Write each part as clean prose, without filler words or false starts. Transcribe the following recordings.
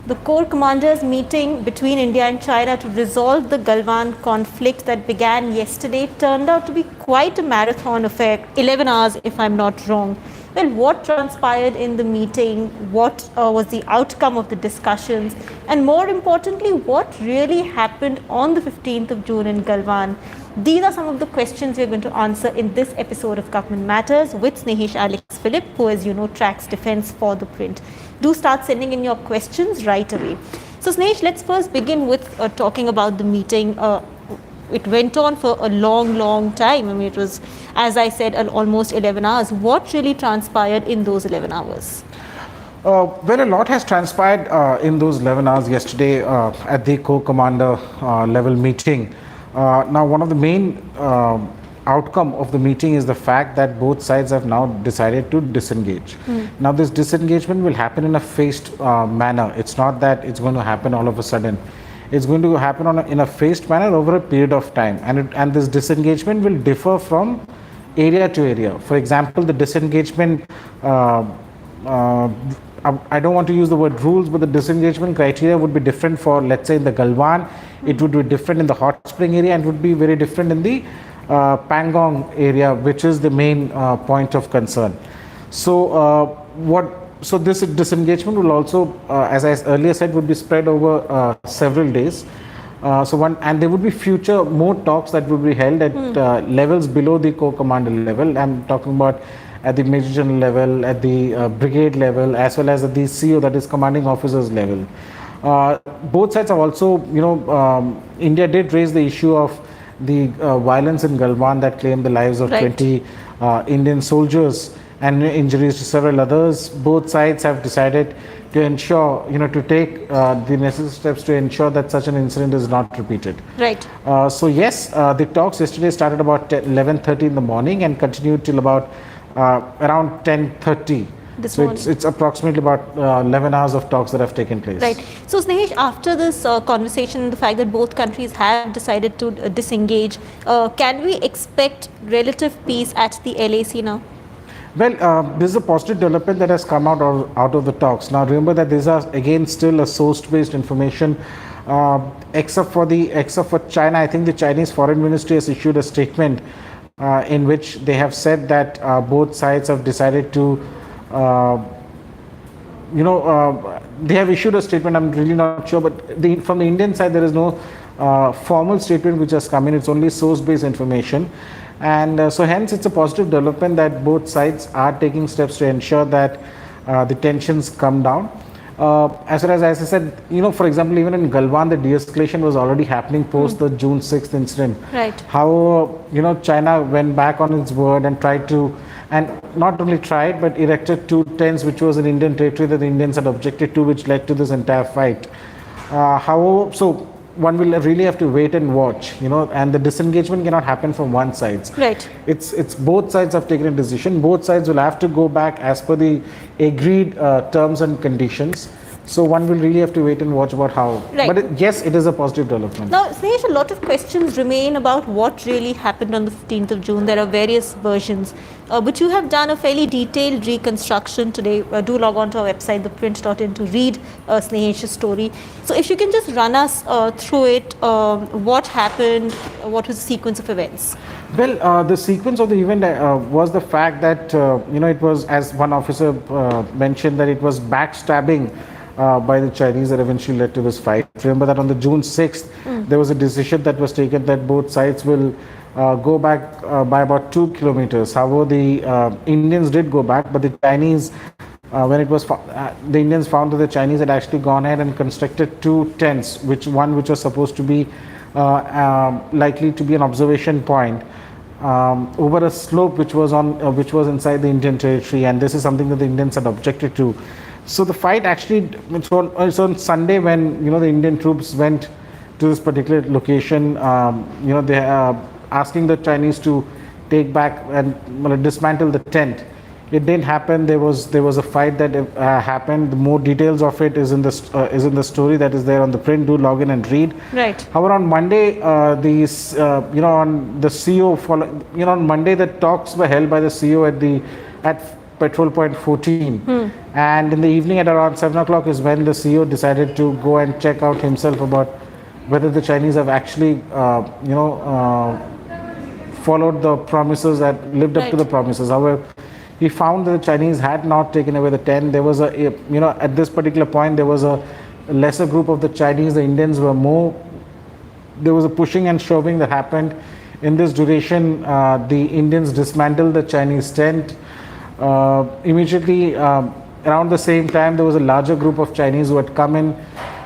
The Corps Commanders meeting between India and China to resolve the Galwan conflict that began yesterday turned out to be quite a marathon affair, 11 hours if I'm not wrong. Well, what transpired in the meeting? What was the outcome of the discussions? And more importantly, what really happened on the 15th of June in Galwan? These are some of the questions we're going to answer in this episode of Government Matters with Snehesh Alex Philip, who, as you know, tracks defense for ThePrint. Do start sending in your questions right away. So, Snehesh, let's first begin with talking about the meeting. It went on for a long time. I mean, it was, as I said, almost 11 hours. What really transpired in those 11 hours? Well, a lot has transpired in those 11 hours yesterday at the Corps Commander level meeting. Now, one of the main outcome of the meeting is the fact that both sides have now decided to disengage. Now, this disengagement will happen in a phased manner. It's not that it's going to happen all of a sudden. It's going to happen in a phased manner over a period of time, and this disengagement will differ from area to area. For example, the disengagement, I don't want to use the word rules, but the disengagement criteria would be different for, let's say, in the Galwan. It would be different in the hot spring area, and would be very different in the Pangong area, which is the main point of concern. So this disengagement will also, as I earlier said, would be spread over several days. And there would be more talks that would be held at levels below the Corps Commander level. I'm talking about at the Major General level, at the brigade level, as well as at the CO, that is Commanding Officers level. Both sides have also, India did raise the issue of the violence in Galwan that claimed the lives of 20 Indian soldiers and injuries to several others. Both sides have decided to ensure, to take the necessary steps to ensure that such an incident is not repeated. Right. So yes, the talks yesterday started about 11:30 in the morning and continued till about around 10:30. So it's approximately about 11 hours of talks that have taken place. Right. So, Snehesh, after this conversation, the fact that both countries have decided to disengage, can we expect relative peace at the LAC now? Well, this is a positive development that has come out of the talks. Now, remember that these are again still a source-based information, except for China. I think the Chinese Foreign Ministry has issued a statement in which they have said that both sides have decided to, they have issued a statement. I'm really not sure, but from the Indian side, there is no formal statement which has come in. It's only source-based information. And so hence it's a positive development that both sides are taking steps to ensure that the tensions come down. As well as I said, for example, even in Galwan, the de-escalation was already happening post the June 6th incident. Right. How, China went back on its word and tried to, and not only tried, but erected 2 tents, which was in Indian territory that the Indians had objected to, which led to this entire fight. So one will really have to wait and watch, and the disengagement cannot happen from one side. Right. It's both sides have taken a decision. Both sides will have to go back as per the agreed terms and conditions. So one will really have to wait and watch about how. Right. But yes, it is a positive development. Now, Snehesh, a lot of questions remain about what really happened on the 15th of June. There are various versions, but you have done a fairly detailed reconstruction today. Do log on to our website, theprint.in, to read Snehesh's story. So if you can just run us through it, what happened, what was the sequence of events? Well, the sequence of the event was the fact that, it was, as one officer mentioned, that it was backstabbing by the Chinese that eventually led to this fight. Remember that on the June 6th, there was a decision that was taken that both sides will go back by about 2 kilometers. However, the Indians did go back, but the Chinese, when it was the Indians found that the Chinese had actually gone ahead and constructed 2 tents, which was supposed to be likely to be an observation point over a slope which was inside the Indian territory, and this is something that the Indians had objected to. So the fight actually, it's on Sunday when the Indian troops went to this particular location. They are asking the Chinese to take back and dismantle the tent. It didn't happen. There was a fight that happened. The more details of it is in the story that is there on the print. Do log in and read. Right. However, on Monday, on the CO, on Monday the talks were held by the CO at Patrol Point 14. And in the evening at around 7 o'clock is when the CEO decided to go and check out himself about whether the Chinese have actually, followed the promises, that lived up to the promises. However, he found that the Chinese had not taken away the 10. There was at this particular point, there was a lesser group of the Chinese. The Indians were more. There was a pushing and shoving that happened. In this duration, the Indians dismantled the Chinese tent. Immediately, around the same time, there was a larger group of Chinese who had come in.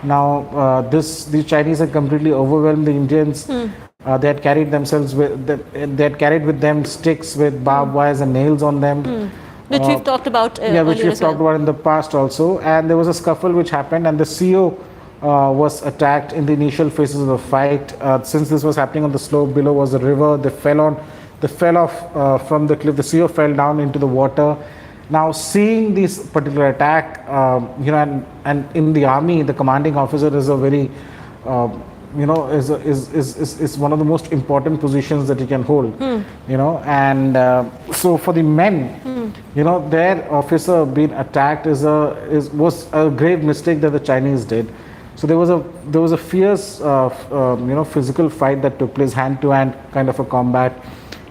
Now, the Chinese had completely overwhelmed the Indians. They had carried with them sticks with barbed wires and nails on them. Which we've talked about which we've talked about in the past also. And there was a scuffle which happened, and the CEO was attacked in the initial phases of the fight. Since this was happening on the slope, below was the river. They fell off from the cliff. The CEO fell down into the water. Now, seeing this particular attack, and in the army, the commanding officer is a very, is one of the most important positions that he can hold. And so for the men, their officer being attacked was a grave mistake that the Chinese did. So there was a fierce, physical fight that took place, hand-to-hand kind of a combat,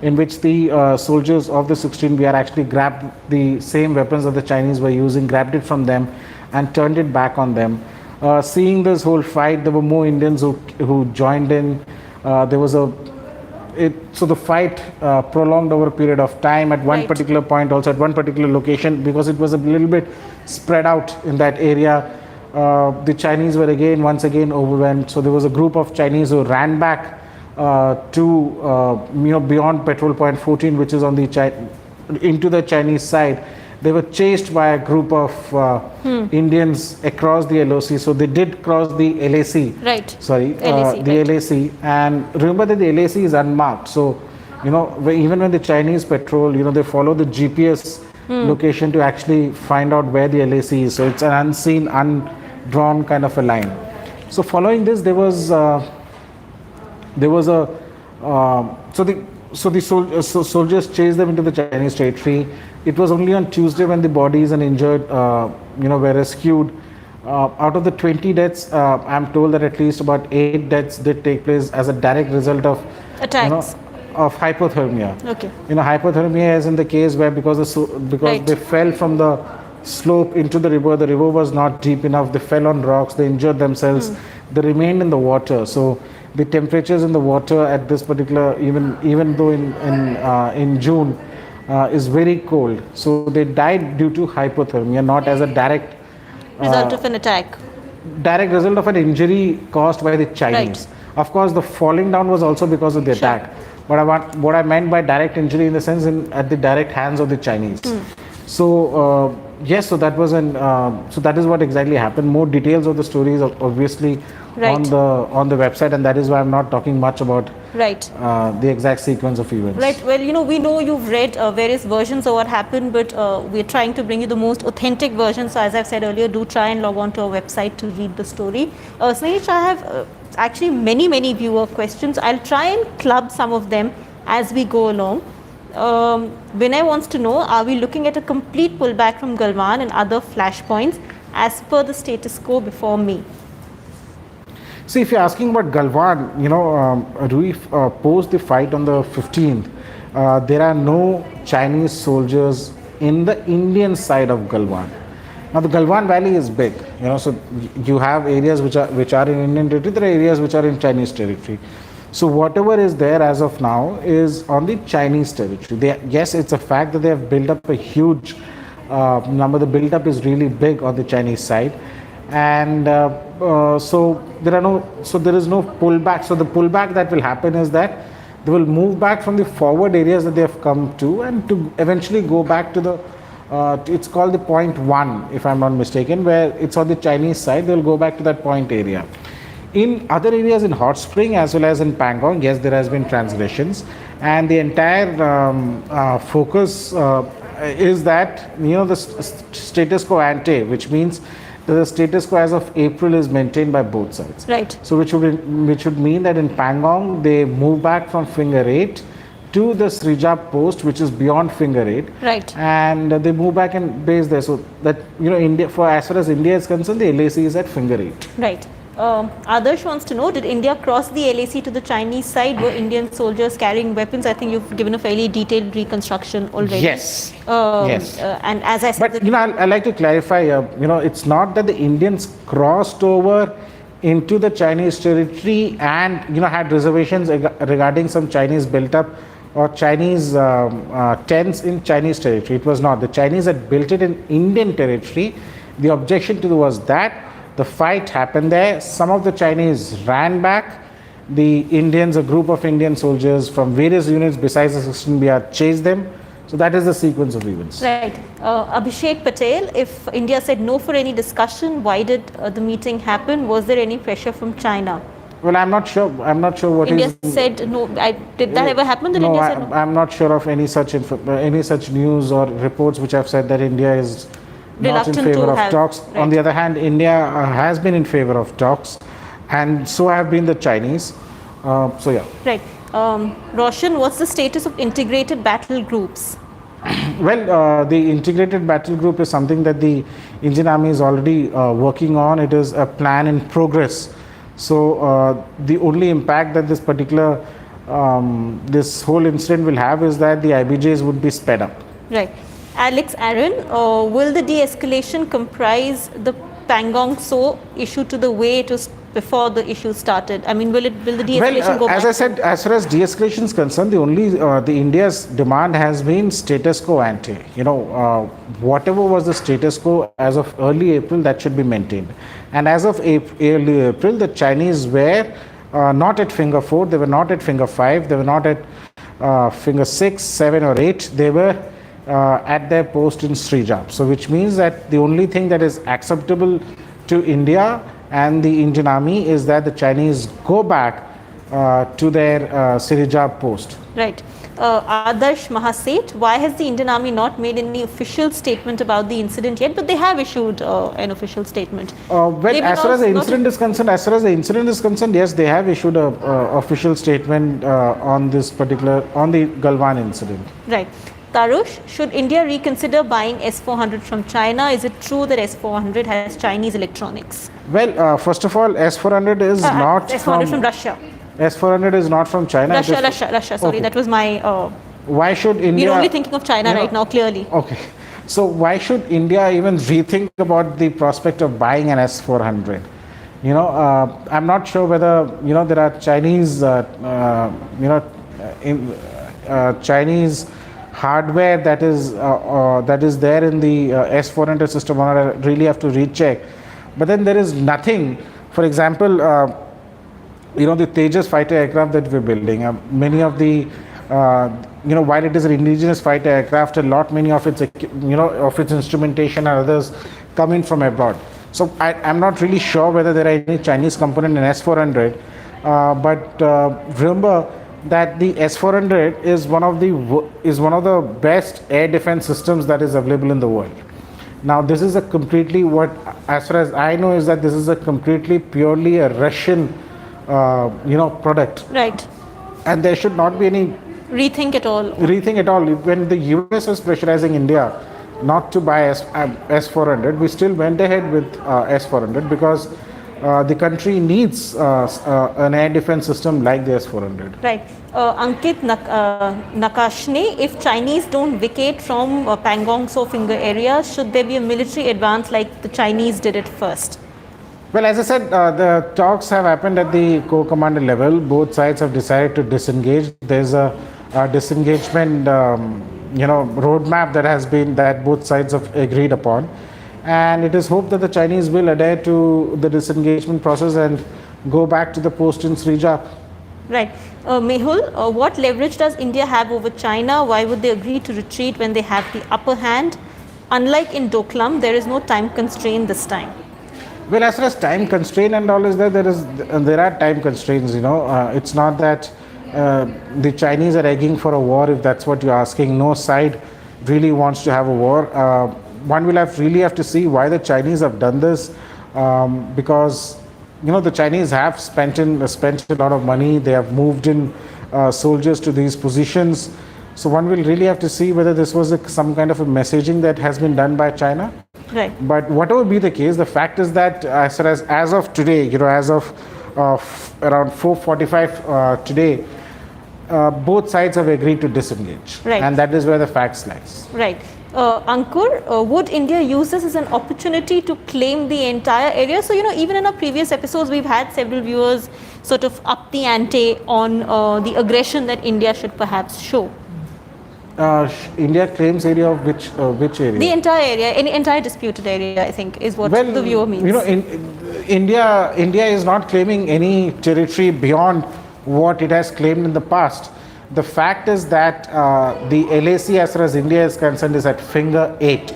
in which the soldiers of the 16BR actually grabbed the same weapons that the Chinese were using, grabbed it from them, and turned it back on them. Seeing this whole fight, there were more Indians who joined in. So the fight prolonged over a period of time. At one particular point, also at one particular location, because it was a little bit spread out in that area, the Chinese were once again overwhelmed. So there was a group of Chinese who ran back to beyond Patrol Point 14, which is on into the Chinese side. They were chased by a group of Indians across the LOC. So they did cross the LAC. LAC. And remember that the LAC is unmarked. So, even when the Chinese patrol, they follow the GPS location to actually find out where the LAC is. So it's an unseen, undrawn kind of a line. So following this, soldiers chased them into the Chinese territory. It was only on Tuesday when the bodies and injured, were rescued. Out of the 20 deaths, I'm told that at least about 8 deaths did take place as a direct result of attacks. Of hypothermia. Okay. Hypothermia is in the case where because they fell from the slope into the river was not deep enough. They fell on rocks. They injured themselves. They remained in the water. So the temperatures in the water at this particular, even though in June, is very cold. So they died due to hypothermia, not as a direct result of an attack. Direct result of an injury caused by the Chinese. Of course, the falling down was also because of the attack. But what I meant by direct injury in the sense at the direct hands of the Chinese. So yes, so that was so that is what exactly happened. More details of the stories obviously on the website, and that is why I'm not talking much about the exact sequence of events. Well, we know you've read various versions of what happened, but we're trying to bring you the most authentic version. So as I've said earlier, do try and log on to our website to read the story. Snehesh, I have actually many viewer questions. I'll try and club some of them as we go along. Vinay wants to know, are we looking at a complete pullback from Galwan and other flashpoints as per the status quo before May? See, if you're asking about Galwan, Rui, post the fight on the 15th, there are no Chinese soldiers in the Indian side of Galwan. Now, the Galwan Valley is big, so you have areas which are in Indian territory, there are areas which are in Chinese territory. So whatever is there as of now is on the Chinese territory. Yes, it's a fact that they have built up a huge number. The build-up is really big on the Chinese side, and so there is no pullback. So the pullback that will happen is that they will move back from the forward areas that they have come to, and to eventually go back to the it's called the point 1, if I'm not mistaken, where it's on the Chinese side. They'll go back to that point area. In other areas in Hot Spring as well as in Pangong, yes, there has been transgressions, and the entire focus is that the status quo ante, which means that the status quo as of April is maintained by both sides. Right. So which would mean that in Pangong they move back from Finger 8 to the Srijap post, which is beyond finger 8. Right. And they move back and base there. So that, India, for as far as India is concerned, the LAC is at finger 8. Right. Adarsh wants to know, did India cross the LAC to the Chinese side? Were Indian soldiers carrying weapons? I think you've given a fairly detailed reconstruction already. Yes. Yes. And as I said... But, I like to clarify, it's not that the Indians crossed over into the Chinese territory and, had reservations regarding some Chinese built up or Chinese tents in Chinese territory. It was not. The Chinese had built it in Indian territory. The objection to was that the fight happened there. Some of the Chinese ran back. The Indians, a group of Indian soldiers from various units besides the 16th BR, chased them. So that is the sequence of events. Right. Abhishek Patel, if India said no for any discussion, why did the meeting happen? Was there any pressure from China? Well, I'm not sure. What India said no. Did that ever happen? That no, India said no? I'm not sure of any such news or reports which have said that India is not in favor of talks. Right. On the other hand, India has been in favor of talks, and so have been the Chinese. So yeah. Right. Roshan, what's the status of integrated battle groups? Well, the integrated battle group is something that the Indian Army is already working on. It is a plan in progress. So the only impact that this whole incident will have is that the IBJs would be sped up. Right. Alex Aaron, will the de-escalation comprise the Pangong Tso issue to the way it was before the issue started? I mean, will the de-escalation go back? As I said, as far as de-escalation is concerned, the India's demand has been status quo ante. Whatever was the status quo as of early April, that should be maintained. And as of early April, the Chinese were not at finger 4, they were not at finger 5, they were not at finger 6, 7 or 8. They were at their post in Srijap. So which means that the only thing that is acceptable to India and the Indian Army is that the Chinese go back to their Srijap post. Right. Adarsh Mahaseth, why has the Indian Army not made any official statement about the incident yet? But they have issued an official statement. As far as the incident is concerned, yes, they have issued a official statement on the Galwan incident. Right. Tarush, should India reconsider buying S-400 from China? Is it true that S-400 has Chinese electronics? Well, first of all, S-400 is not S-400 from Russia. S-400 is not from China. Russia. Sorry, okay. That was my... Why should India... We're only thinking of China right now, clearly. Okay. So why should India even rethink about the prospect of buying an S-400? I'm not sure whether, there are Chinese, Chinese hardware that is there in the S-400 system, or I really have to recheck. But then there is nothing. For example, the Tejas fighter aircraft that we're building, many of the, while it is an indigenous fighter aircraft, many of its, of its instrumentation and others come in from abroad. So I'm not really sure whether there are any Chinese component in S-400, but remember that the S-400 is one of the best air defense systems that is available in the world. Now, this is as far as I know, is that this is purely a Russian, product. Right. And there should not be any rethink at all. When the US was pressurizing India not to buy S-400, we still went ahead with S-400 because the country needs an air defense system like the S-400. Right. Ankit Nakashne, if Chinese don't vacate from Pangong Tso finger areas, should there be a military advance like the Chinese did it first? Well, as I said, the talks have happened at the Corps Commander level. Both sides have decided to disengage. There's a disengagement, roadmap that both sides have agreed upon. And it is hoped that the Chinese will adhere to the disengagement process and go back to the post in Srijap. Right. Mehul, what leverage does India have over China? Why would they agree to retreat when they have the upper hand? Unlike in Doklam, there is no time constraint this time. Well, as far as time constraint and all is there are time constraints. It's not that the Chinese are egging for a war. If that's what you're asking, no side really wants to have a war. One will really have to see why the Chinese have done this, because the Chinese have spent a lot of money. They have moved in soldiers to these positions. So one will really have to see whether this was some kind of a messaging that has been done by China. Right. But whatever be the case, the fact is that as of today, as of around 4:45 today, both sides have agreed to disengage. Right. And that is where the facts lies. Right. Ankur, would India use this as an opportunity to claim the entire area? So, even in our previous episodes, we've had several viewers sort of up the ante on the aggression that India should perhaps show. India claims area of which area? The entire area, any entire disputed area, I think, is what the viewer means. India is not claiming any territory beyond what it has claimed in the past. The fact is that the LAC, as far as India is concerned, is at finger 8.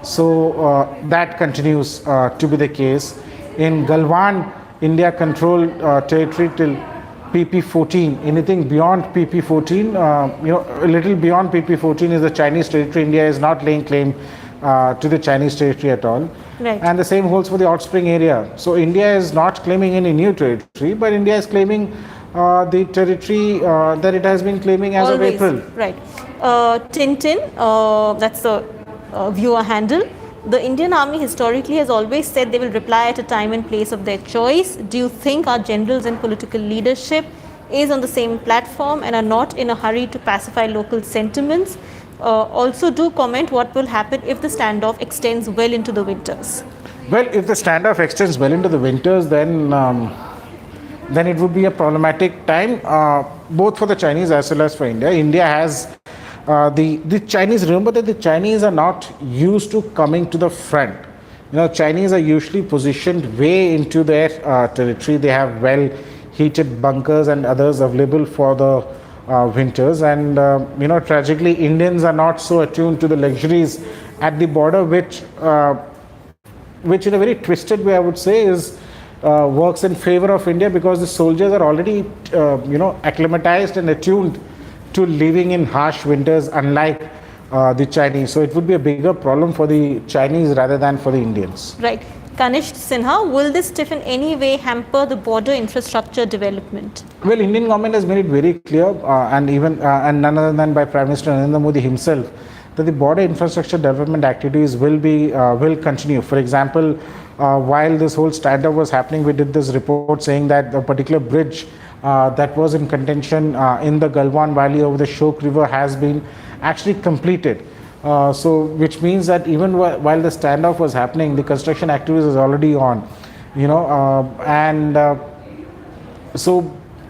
So that continues to be the case. In Galwan, India controlled territory till PP14. Anything beyond PP14, a little beyond PP14 is the Chinese territory. India is not laying claim to the Chinese territory at all. Right. And the same holds for the outspring area. So India is not claiming any new territory, but India is claiming the territory that it has been claiming as Always. of April. Right. Tintin, that's the viewer handle. The Indian Army historically has always said they will reply at a time and place of their choice. Do you think our generals and political leadership is on the same platform and are not in a hurry to pacify local sentiments? Also, do comment what will happen if the standoff extends well into the winters. Well, if the standoff extends well into the winters, then it would be a problematic time, both for the Chinese as well as for India. India has the Chinese, remember that the Chinese are not used to coming to the front. Chinese are usually positioned way into their territory. They have well heated bunkers and others available for the winters. And, tragically, Indians are not so attuned to the luxuries at the border, which in a very twisted way, I would say, is works in favor of India, because the soldiers are already, acclimatized and attuned to living in harsh winters, unlike the Chinese. So it would be a bigger problem for the Chinese rather than for the Indians. Right. Kanishk Sinha, will this stiff in any way hamper the border infrastructure development? Well, Indian government has made it very clear, and none other than by Prime Minister Narendra Modi himself, that the border infrastructure development activities will continue. For example, while this whole standoff was happening, we did this report saying that a particular bridge that was in contention in the Galwan Valley over the Shok River has been actually completed. So which means that even while the standoff was happening, the construction activities is already on,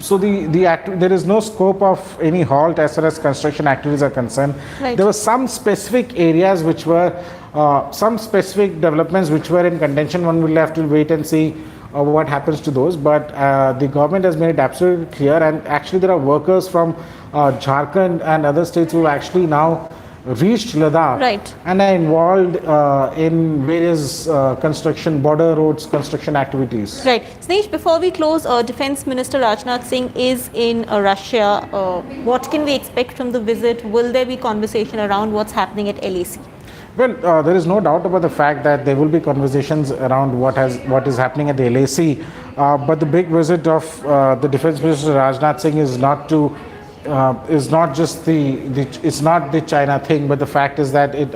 so there is no scope of any halt as far as construction activities are concerned. Right. There were some specific areas which were some specific developments which were in contention. One will have to wait and see what happens to those, but the government has made it absolutely clear, and actually there are workers from Jharkhand and other states who actually now reached Ladakh, right, and are involved in various border roads construction activities. Right. Snehesh, before we close, Defence Minister Rajnath Singh is in Russia. What can we expect from the visit? Will there be conversation around what's happening at LAC? Well, there is no doubt about the fact that there will be conversations around what is happening at the LAC. But the big visit of the Defence Minister Rajnath Singh is not just it's not the China thing, but the fact is that it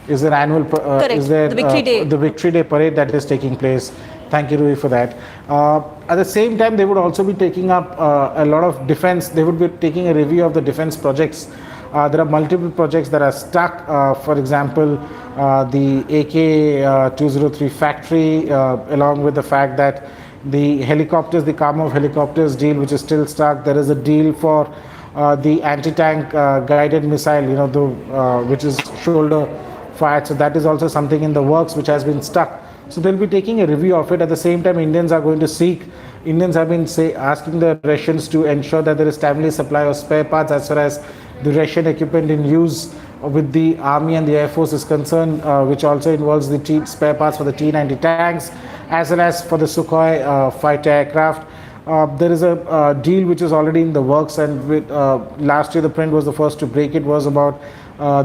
is an annual the Victory Day. The Victory Day parade that is taking place. Thank you, Rui, for that. At the same time, they would also be taking up a lot of defense. They would be taking a review of the defense projects. There are multiple projects that are stuck. For example, the AK-203 factory, along with the fact that the helicopters, the Kamov helicopters deal, which is still stuck. There is a deal for the anti-tank guided missile, which is shoulder fired. So that is also something in the works which has been stuck. So they'll be taking a review of it. At the same time, Indians have been asking the Russians to ensure that there is timely supply of spare parts as far as the Russian equipment in use with the Army and the Air Force is concerned, which also involves the spare parts for the T-90 tanks, as well as for the Sukhoi fighter aircraft. There is a deal which is already in the works, and last year ThePrint was the first to break it, was about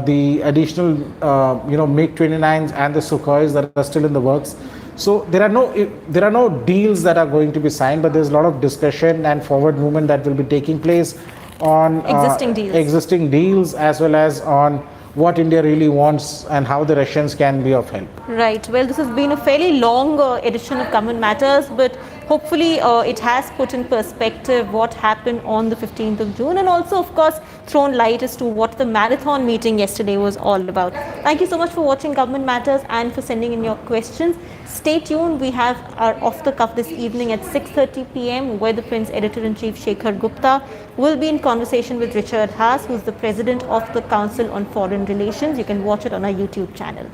the additional MiG-29s and the Sukhois that are still in the works. So there are no deals that are going to be signed, but there's a lot of discussion and forward movement that will be taking place on existing deals as well as on what India really wants and how the Russians can be of help. Right. Well, this has been a fairly long edition of Government Matters, but hopefully it has put in perspective what happened on the 15th of June and also, of course, thrown light as to what the marathon meeting yesterday was all about. Thank you so much for watching Government Matters and for sending in your questions. Stay tuned. We have our Off the Cuff this evening at 6:30 p.m. where ThePrint's Editor-in-Chief Shekhar Gupta will be in conversation with Richard Haas, who's the President of the Council on Foreign Relations. You can watch it on our YouTube channel.